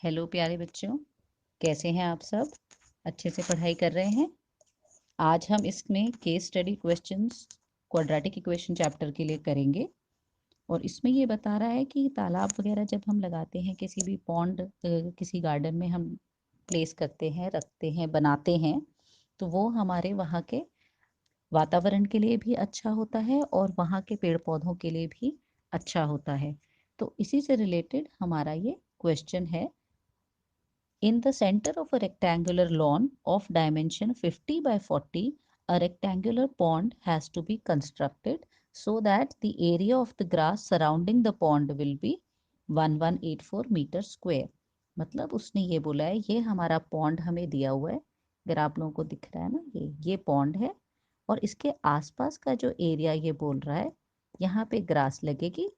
Hello प्यारे बच्चों, कैसे हैं आप सब? अच्छे से पढ़ाई कर रहे हैं? आज हम इसमें case study questions quadratic equation chapter के लिए करेंगे। और इसमें ये बता रहा है कि तालाब वगैरह जब हम लगाते हैं, किसी भी पॉन्ड किसी गार्डन में हम प्लेस करते हैं, रखते हैं, बनाते हैं, तो वो हमारे वहाँ के वातावरण के लिए भी अच्छा होता है और वहाँ के पेड़ पौधों के लिए भी अच्छा होता है। तो इसी से रिलेटेड हमारा ये क्वेश्चन है। In the center of a rectangular lawn of dimension 50 by 40, a rectangular pond has to be constructed so that the area of the grass surrounding the pond will be 1184 metre square. मतलब उसने ये बोला है, ये हमारा pond हमें दिया हुआ है। अगर आप लोगों को दिख रहा है ना, ये पॉन्ड है और इसके आसपास का जो एरिया ये बोल रहा है, यहाँ पे ग्रास लगेगी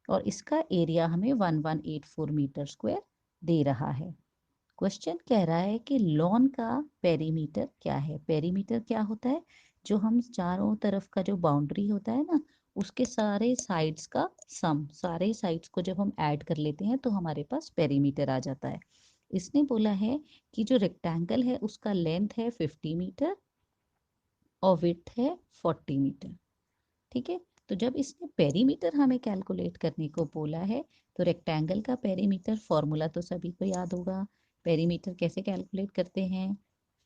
और इसका एरिया हमें 1184 मीटर स्क्वायर दे रहा है। क्वेश्चन कह रहा है कि लॉन का पेरीमीटर क्या है। पेरीमीटर क्या होता है? जो हम चारों तरफ का जो बाउंड्री होता है ना, उसके सारे साइड्स का सम, सारे साइड्स को जब हम ऐड कर लेते हैं तो हमारे पास पेरीमीटर आ जाता है। इसने बोला है कि जो रेक्टेंगल है उसका लेंथ है 50 मीटर और विड्थ है 40 मीटर। ठीक है, तो जब इसने पेरीमीटर हमें कैलकुलेट करने को बोला है, तो रेक्टेंगल का पेरीमीटर फॉर्मूला तो सभी को याद होगा। पेरीमीटर कैसे कैलकुलेट करते हैं?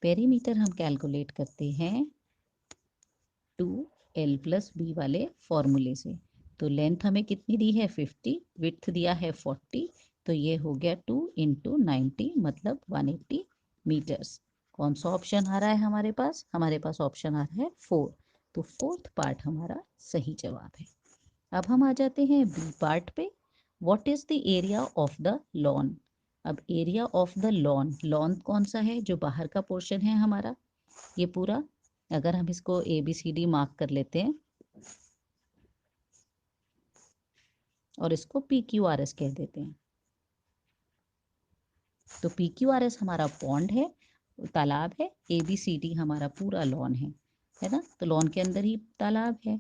पेरीमीटर हम कैलकुलेट करते हैं 2l+b वाले फॉर्मूले से। तो लेंथ हमें कितनी दी है? 50, विड्थ दिया है 40, तो ये हो गया 2 × 90 मतलब 180 मीटर्स। कौन सा ऑप्शन आ रहा है हमारे पास? हमारे पास ऑप्शन आ रहा है 4। तो फोर्थ पार्ट हमारा सही जवाब है। अब हम आ जाते हैं बी पार्ट पे। What is the area of the lawn? अब area of the lawn, lawn कौन सा है? जो बाहर का पोर्शन है हमारा, ये पूरा। अगर हम इसको ABCD मार्क कर लेते हैं और इसको PQRS कह देते हैं, तो PQRS हमारा पॉन्ड है, तालाब है, ABCD हमारा पूरा लॉन है ना? तो लॉन के अंदर ही तालाब है।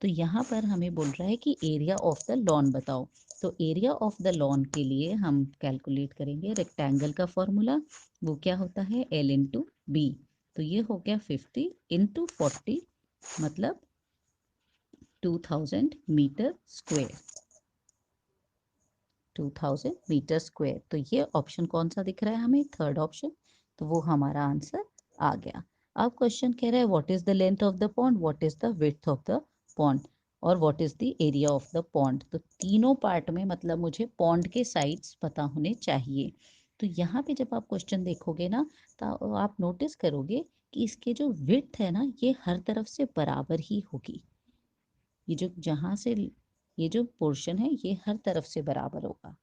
तो यहाँ पर हमें बोल रहा है कि एरिया ऑफ द लॉन बताओ। तो एरिया ऑफ द लॉन के लिए हम कैलकुलेट करेंगे रेक्टेंगल का फॉर्मूला। वो क्या होता है? L×B। तो ये हो गया 50 × 40 मतलब 2000 मीटर स्क्वायर। 2000 metre square. तो ये ऑप्शन कौन सा दिख रहा है हमें? Third option. तो वो हमारा आंसर आ गया। अब क्वेश्चन कह रहा है what is the length of the pond, what is the width of the pond और what is the area of the pond. तो तीनों पार्ट में मतलब मुझे पॉन्ड के साइड्स पता होने चाहिए। तो यहाँ पे जब आप क्वेश्चन देखोगे ना, तो आप नोटिस करोगे कि इसके जो विड्थ है ना, ये हर तरफ से बराबर ही होगी। ये जो जहाँ से ये जो पोर्शन है ये हर तरफ से बराबर होगा।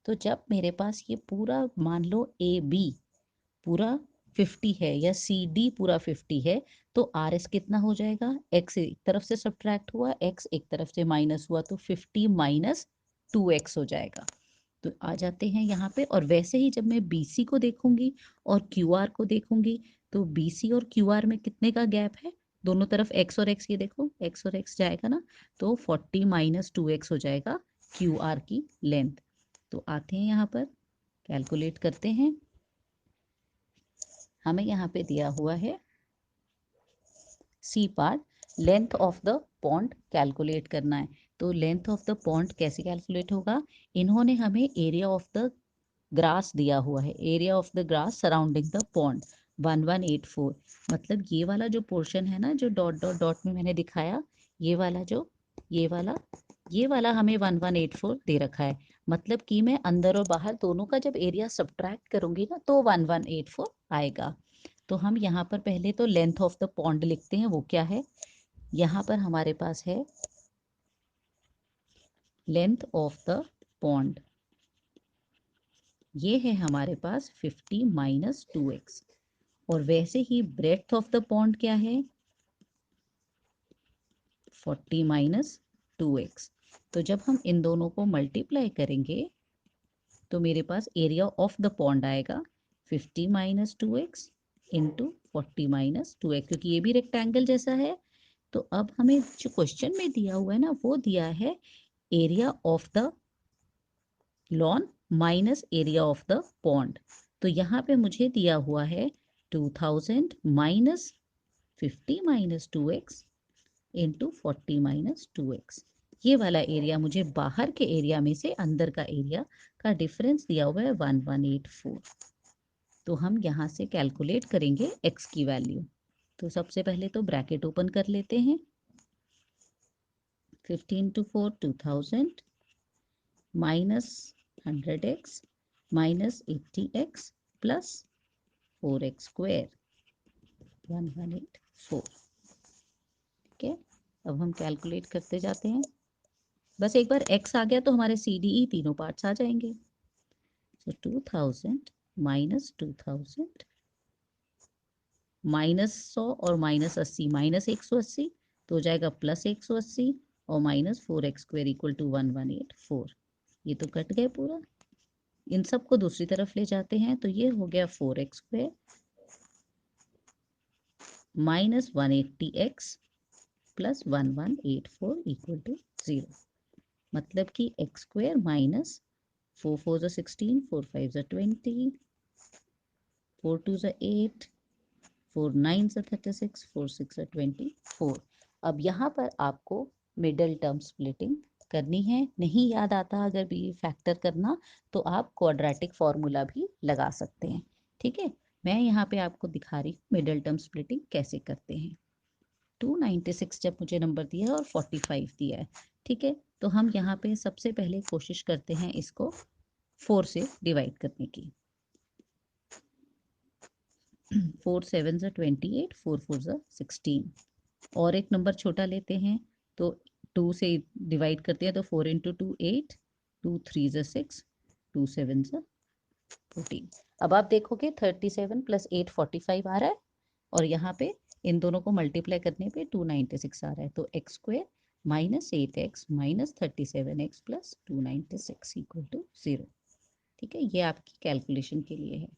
तो जब मेरे पास ये पूरा मान लो AB पूरा 50 है या CD पूरा 50 है, तो RS कितना हो जाएगा? X एक तरफ से सब्ट्रैक्ट हुआ, X एक तरफ से माइनस हुआ, तो 50 - 2X हो जाएगा। तो आ जाते हैं यहाँ पे। और वैसे ही जब मैं BC को देखूंगी और QR को देखूंगी, तो BC और QR में कितने का गैप है? दोनों तरफ X और X, ये देखो X और X जाएगा ना, तो 40 - 2X हो जाएगा QR की लेंथ। तो आते हैं यहाँ पर, कैलकुलेट करते हैं। हमें यहाँ पे दिया हुआ है C part, length of the pond calculate करना है। तो लेंथ ऑफ द पॉन्ड कैसे कैलकुलेट होगा? इन्होंने हमें एरिया ऑफ द ग्रास दिया हुआ है, area of the grass surrounding the pond 1184। मतलब ये वाला जो पोर्शन है ना, जो डॉट डॉट डॉट में मैंने दिखाया, ये वाला जो ये वाला हमें 1184 दे रखा है। मतलब कि मैं अंदर और बाहर दोनों का जब एरिया सब्ट्रैक्ट करूंगी ना, तो 1184 आएगा। तो हम यहाँ पर पहले तो लेंथ ऑफ द पॉन्ड लिखते हैं। वो क्या है? यहाँ पर हमारे पास है लेंथ ऑफ द पॉन्ड, ये है हमारे पास 50 - 2X। और वैसे ही ब्रेड्थ ऑफ द पॉन्ड क्या है? 40 - 2X। तो जब हम इन दोनों को मल्टीप्लाई करेंगे तो मेरे पास एरिया ऑफ द पॉन्ड आएगा 50 - 2X इंटू 40 - 2X, क्योंकि ये भी रेक्टेंगल जैसा है। तो अब हमें जो क्वेश्चन में दिया हुआ है ना, वो दिया है area of the lawn minus area of the pond. तो यहाँ पे मुझे दिया हुआ है 2000 minus 50 minus 2x into 40 minus 2x। ये वाला एरिया मुझे बाहर के एरिया में से अंदर का एरिया का डिफरेंस दिया हुआ है 1184। तो हम यहाँ से कैलकुलेट करेंगे x की वैल्यू। तो सबसे पहले तो ब्रैकेट ओपन कर लेते हैं। 15 to 4 2000 minus 100x minus 80x plus 4x square 1184। ठीक है, अब हम कैलकुलेट करते जाते हैं। बस एक बार x आ गया तो हमारे CDE तीनों पार्ट्स आ जाएंगे। तो 2000 माइनस 2000 माइनस 100 और माइनस 80 माइनस 180 तो हो जाएगा प्लस 180 और minus 4x square equal to 1184। ये तो कट गए पूरा। इन सबको दूसरी तरफ ले जाते हैं तो ये हो गया 4x square minus 180x plus 1184 equal to 0। मतलब कि x स्क्वायर माइनस 4 4 ज़ा 16 4 5 ज़ा 20 4 2 ज़ा 8 4 9 ज़ा 36 4 6 ज़ा 24। अब यहाँ पर आपको मिडल टर्म स्प्लिटिंग करनी है। नहीं याद आता अगर भी फैक्टर करना तो आप क्वाड्रेटिक फॉर्मूला भी लगा सकते हैं। ठीक है, मैं यहाँ पे आपको दिखा रही हूँ मिडल टर्म स्प्लिटिंग कैसे करते हैं। 296 जब मुझे नंबर दिया है और 45 दिया है। ठीक है, तो हम यहाँ पे सबसे पहले कोशिश करते हैं इसको 4 से डिवाइड करने की। 4 7 ज़ा 28 4 4 ज़ा 16 और एक नंबर छोटा लेते हैं तो 2 से डिवाइड करते हैं तो 4 इंटू 2 8 2 3 ज़ा 6 2 7 ज़ा 14। अब आप देखोगे 37 प्लस 8 45 आ रहा है और यहाँ पे इन दोनों को मल्टीप्लाई करने पे 296 आ रहा है। तो x square minus 8x minus 37x plus 296 equal to 0। ठीक है, ये आपकी कैलकुलेशन के लिए है।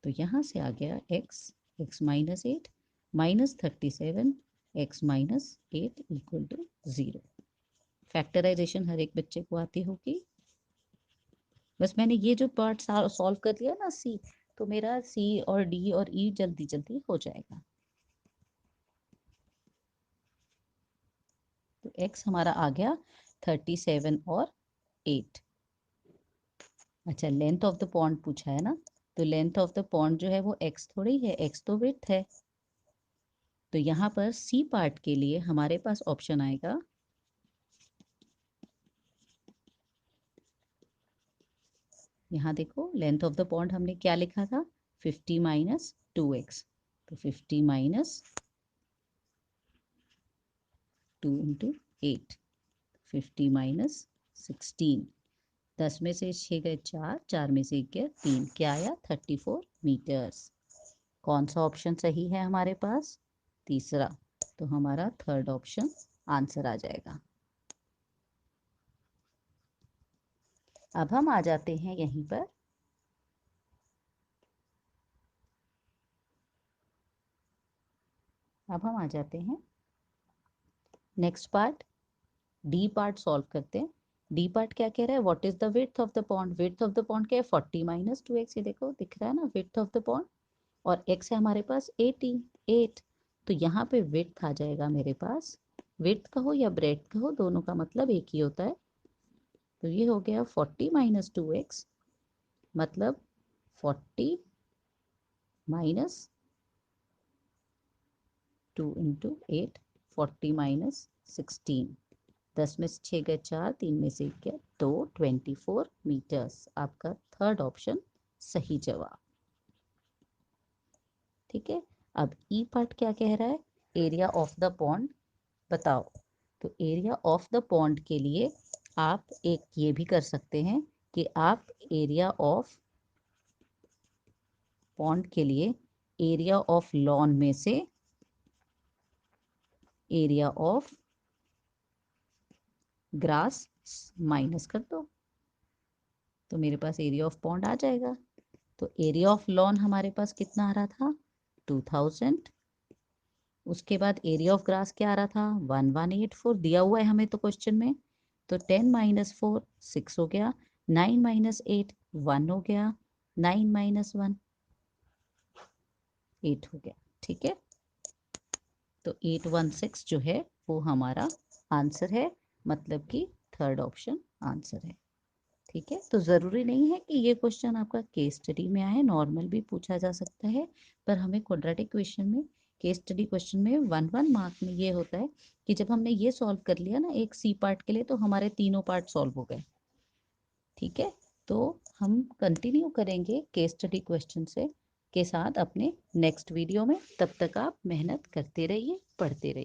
तो यहाँ से आ गया x minus 8 minus 37 x minus 8 equal to 0। Factorisation हर एक बच्चे को आती होगी। बस मैंने ये जो पार्ट सॉल्व कर लिया ना सी, तो मेरा सी और डी और ई जल्दी जल्दी हो जाएगा। तो x हमारा आ गया 37 और 8। अच्छा, लेंथ ऑफ द पॉन्ड पूछा है ना, तो लेंथ ऑफ द पॉन्ड जो है वो x थोड़ी है, x तो विड्थ है। तो यहाँ पर सी पार्ट के लिए हमारे पास ऑप्शन आएगा यहाँ देखो लेंथ ऑफ द पॉन्ड हमने क्या लिखा था 50 माइनस 2x। तो 50 माइनस 2 इंटू 8 50 माइनस 16। 10 में से 6 गए 4 4 में से 1 गया 3 क्या आया 34 मीटर्स। कौन सा ऑप्शन सही है हमारे पास? तीसरा। तो हमारा थर्ड ऑप्शन आंसर आ जाएगा। अब हम आ जाते हैं यहीं पर next part D part solve करते हैं। डी पार्ट क्या कह रहा है, what is the width of the pond. Width of the pond क्या है 40 माइनस 2x। ये देखो दिख रहा है ना विड्थ ऑफ द पॉन्ड, और x है हमारे पास 88। तो यहाँ पे विड्थ आ जाएगा मेरे पास, विड्थ कहो या ब्रेड्थ कहो दोनों का मतलब एक ही होता है। तो ये हो गया 40 माइनस 2x मतलब 40 माइनस 2 इंटू 8 40 माइनस 16। 10 में से 6 गए 4 3 में से 1 गया 2 24 मीटर्स। आपका थर्ड ऑप्शन सही जवाब। ठीक है, अब ई पार्ट क्या कह रहा है, एरिया ऑफ द पॉन्ड बताओ। तो एरिया ऑफ द पॉन्ड के लिए आप एक ये भी कर सकते हैं कि आप एरिया ऑफ पॉन्ड के लिए एरिया ऑफ लॉन में से एरिया ऑफ ग्रास माइनस कर दो तो मेरे पास एरिया ऑफ पॉन्ड आ जाएगा। तो एरिया ऑफ लॉन हमारे पास कितना आ रहा था 2000। उसके बाद एरिया ऑफ ग्रास क्या आ रहा था 1184 दिया हुआ है हमें तो क्वेश्चन में। तो 10 माइनस 4 6 हो गया, 9 माइनस 8 1 हो गया, 9 माइनस 1 8 हो गया। ठीक है, तो 816 जो है वो हमारा आंसर है, मतलब कि थर्ड ऑप्शन आंसर है। ठीक है, तो ज़रूरी नहीं है कि ये क्वेश्चन आपका केस स्टडी में आए, नॉर्मल भी पूछा जा सकता है, पर हमें क्वाड्रेटिक क्वेश्चन में, केस स्टडी क्वेश्चन में 1 मार्क में ये होता है कि जब हमने ये सॉल्व कर लिया ना एक सी पार्ट के लिए, तो हमारे तीनों पार्ट सॉल्व हो गए। ठीक है, तो हम कंटिन्यू करेंगे केस स्टडी क्वेश्चन से के साथ अपने नेक्स्ट वीडियो में। तब तक आप मेहनत करते रहिए, पढ़ते रहिए।